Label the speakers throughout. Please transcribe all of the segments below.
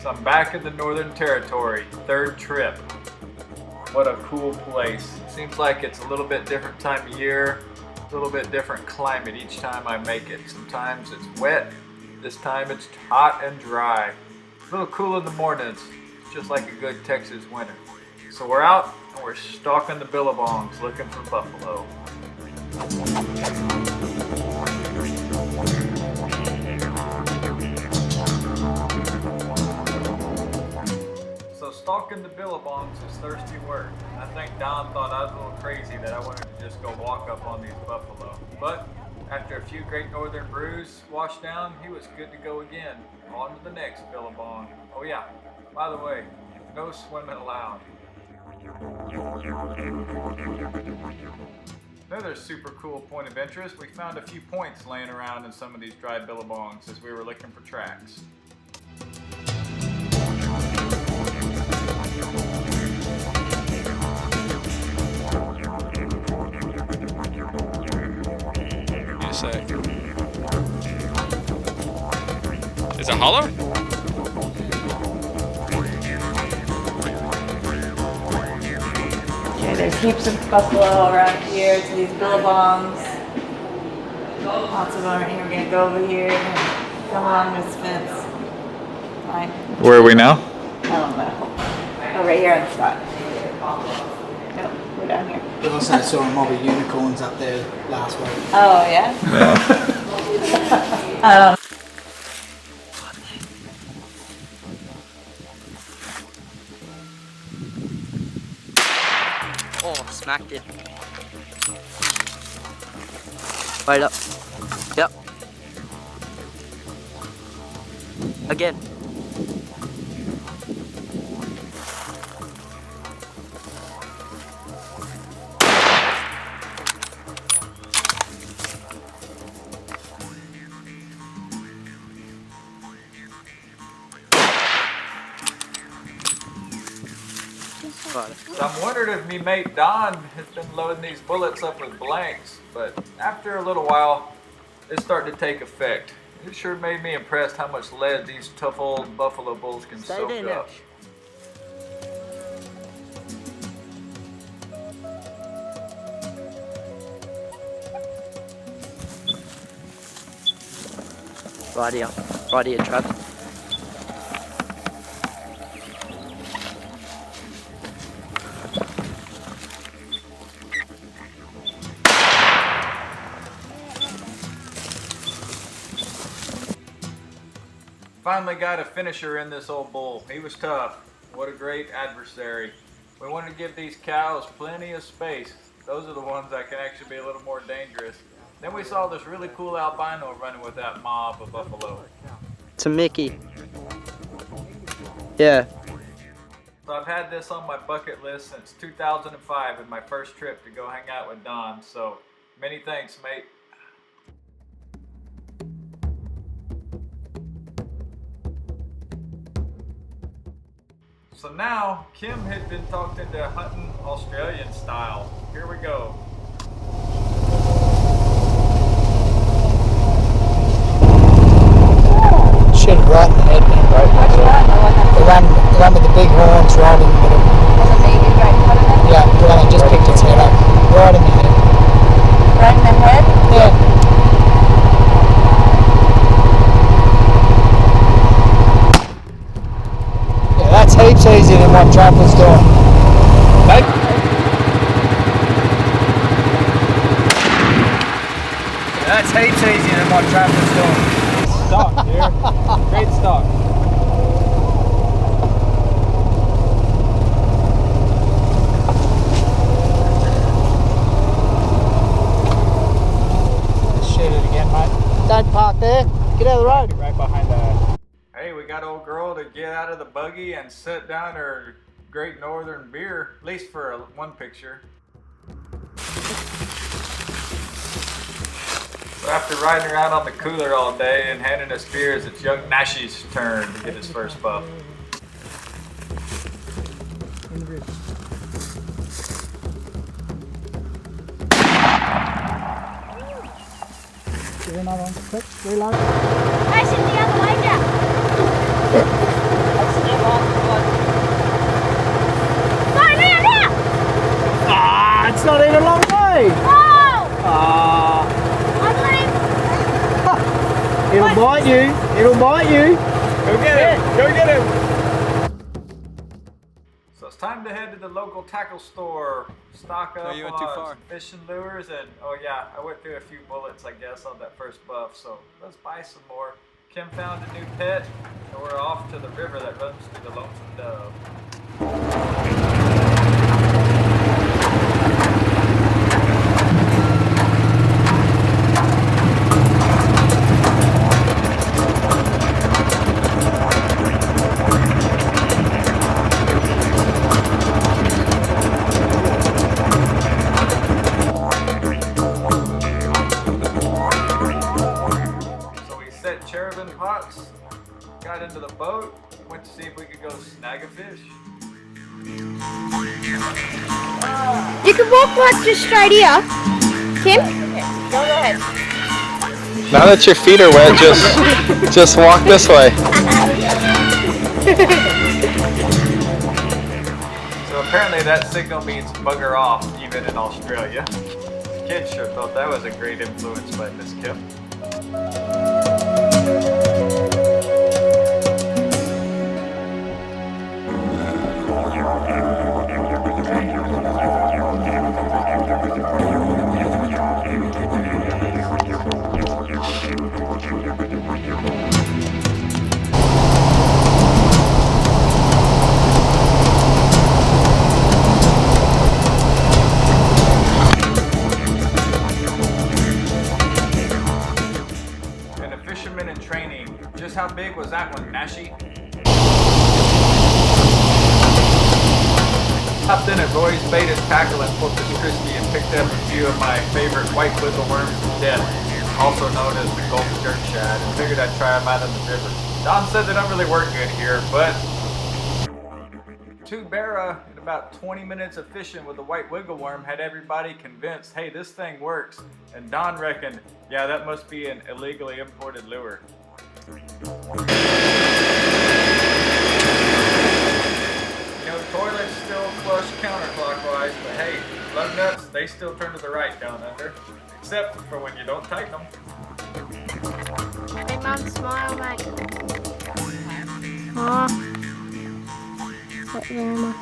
Speaker 1: So I'm back in the Northern Territory, third trip. What a cool place. Seems like it's a little bit different time of year, a little bit different climate each time I make it. Sometimes it's wet, this time it's hot and dry. A little cool in the mornings, just like a good Texas winter. So we're out and we're stalking the billabongs looking for buffalo. So stalking the billabongs is thirsty work. I think Don thought I was a little crazy that I wanted to just go walk up on these buffalo. But after a few Great Northern brews washed down, he was good to go again. On to the next billabong. Oh yeah, by the way, no swimming allowed. Another super cool point of interest, we found a few points laying around in some of these dry billabongs as we were looking for tracks.
Speaker 2: Is it hollow?
Speaker 3: Okay, there's heaps of buffalo around here to these billabongs. Lots of them right here. We're gonna go over here and come along this fence. Fine.
Speaker 1: Where are we now?
Speaker 3: I don't know. Oh, right here on the spot. Nope, we're down here.
Speaker 4: We also saw a mob of unicorns up there last week.
Speaker 3: Oh, yeah?
Speaker 5: Oh, smacked it. Right up. Yep. Again.
Speaker 1: So I'm wondering if me mate Don has been loading these bullets up with blanks, but after a little while, it's starting to take effect. It sure made me impressed how much lead these tough old buffalo bulls can soak up.
Speaker 5: Right here, Trav.
Speaker 1: Finally got a finisher in this old bull. He was tough. What a great adversary. We wanted to give these cows plenty of space. Those are the ones that can actually be a little more dangerous. Then we saw this really cool albino running with that mob of buffalo.
Speaker 5: To Mickey. Yeah.
Speaker 1: So I've had this on my bucket list since 2005 and my first trip to go hang out with Don. So many thanks, mate. So now, Kim had been talked into hunting Australian style. Here we go.
Speaker 4: Shit right in the head, man, bro. The one with the big horns right in the middle. Yeah, the one that just picked its head up. Right in the head.
Speaker 3: Right in the head?
Speaker 4: Yeah. That's heaps easier than what Trav was doing. Right?
Speaker 1: That's heaps easier than what Trav was doing. Stock here. Great stock.
Speaker 4: Shoot it again, mate. Don't park there. Get out of the road.
Speaker 1: Right behind that. Hey, we got old girl to get out of the buggy and set down her Great Northern beer, at least for one picture. So after riding around on the cooler all day and handing us beers, it's young Nashie's turn to get his first buff.
Speaker 4: Give another one. Quick, reload.
Speaker 6: Facing the other way now.
Speaker 4: It'll bite you. It'll bite you.
Speaker 1: Go get him! Go get him! So it's time to head to the local tackle store, stock up
Speaker 2: you went too
Speaker 1: on
Speaker 2: far.
Speaker 1: some fishing lures, and oh yeah, I went through a few bullets, I guess, on that first buff. So let's buy some more. Kim found a new pet, and we're off to the river that runs through the Lonesome Dove. Pots, got into the boat, went to see if we could go snag a fish.
Speaker 6: You can walk like just straight here. Kim?
Speaker 3: Okay, go ahead.
Speaker 2: Now that your feet are wet, just walk this way.
Speaker 1: So apparently that signal means bugger off even in Australia. Kids sure thought that was a great influence by Miss Kim. And a fisherman in training. Just how big was that one, Nashi? Hopped in at Roy's Bait and Tackle in Corpus Christi and picked up a few of my favorite white wiggle worms to death, also known as the Gulf Jerk Shad, and figured I'd try them out in the river. Don said they don't really work good here, but 2 barra in about 20 minutes of fishing with the white wiggle worm had everybody convinced, hey, this thing works. And Don reckoned, yeah, that must be an illegally imported lure. You know, toilets still flush counterclockwise, but hey, lug nuts, they still turn to the right down under. Except for when you don't tighten them.
Speaker 6: Hey, Mum, smile, mate. Aw. Where am I?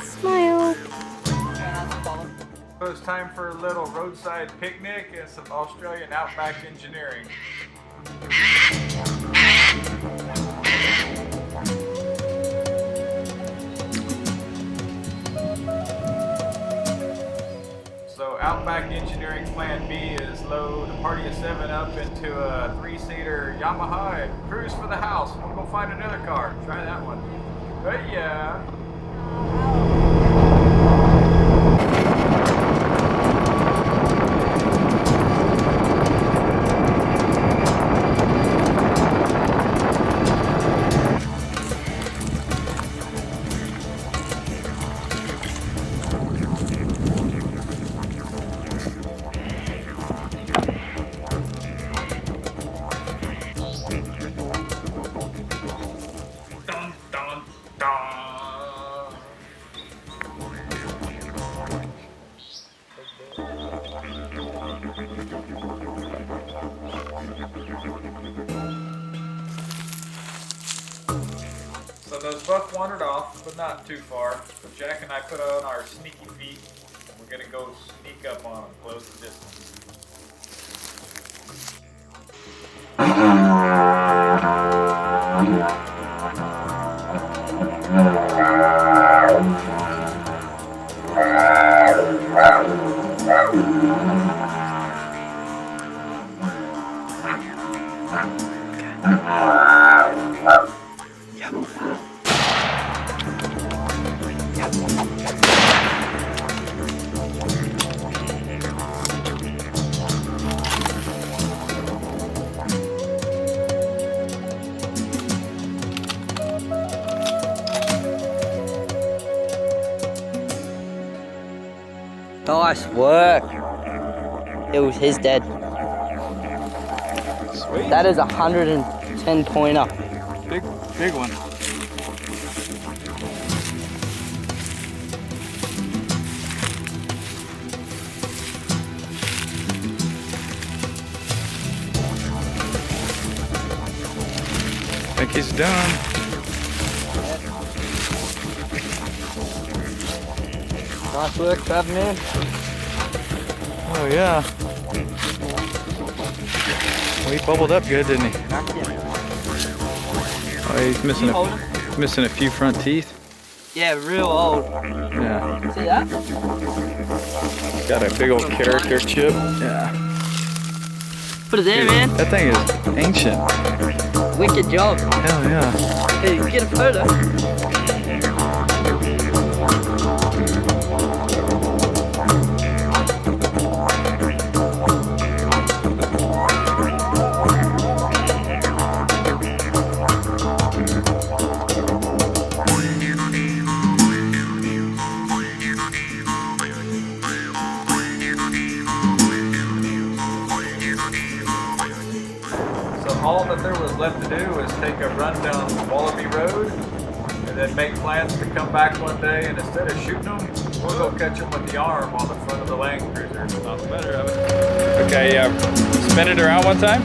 Speaker 6: Smile.
Speaker 1: So it's time for a little roadside picnic and some Australian outback engineering. So Outback Engineering Plan B is load a party of 7 up into a 3-seater Yamaha and cruise for the house. We'll go find another car. Try that one. But yeah. Dun, dun, dun. So those buck wandered off, but not too far. So Jack and I put on our sneaky feet, and we're gonna go sneak up on them, close the distance.
Speaker 5: Nice work. It was his dead.
Speaker 1: Sweet.
Speaker 5: That is a 110 pointer.
Speaker 1: Big one.
Speaker 7: think he's done.
Speaker 5: Nice work, Trav, man.
Speaker 7: Oh yeah. Well, he bubbled up good, didn't he? Oh, he's missing a few front teeth.
Speaker 5: Yeah, real old.
Speaker 7: Yeah.
Speaker 5: See that?
Speaker 7: Got a big old character chip. Yeah.
Speaker 5: Put it there,
Speaker 7: Dude,
Speaker 5: man.
Speaker 7: that thing is ancient.
Speaker 5: Wicked job.
Speaker 7: Hell yeah.
Speaker 5: Hey, get a photo.
Speaker 1: So all that there was left to do was take a run down Wallaby Road and then make plans to come back one day, and instead of shooting them, we'll go catch them with the arm on the front of the Land Cruiser. Not the better of it.
Speaker 7: Okay, yeah. Spin it around one time.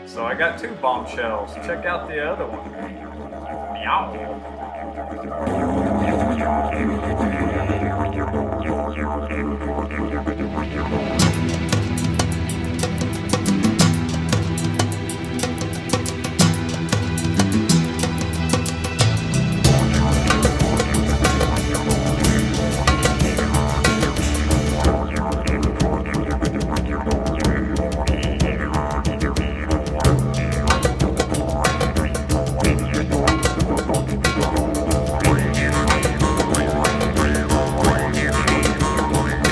Speaker 1: So I got 2 bombshells. Check out the other one. Meow.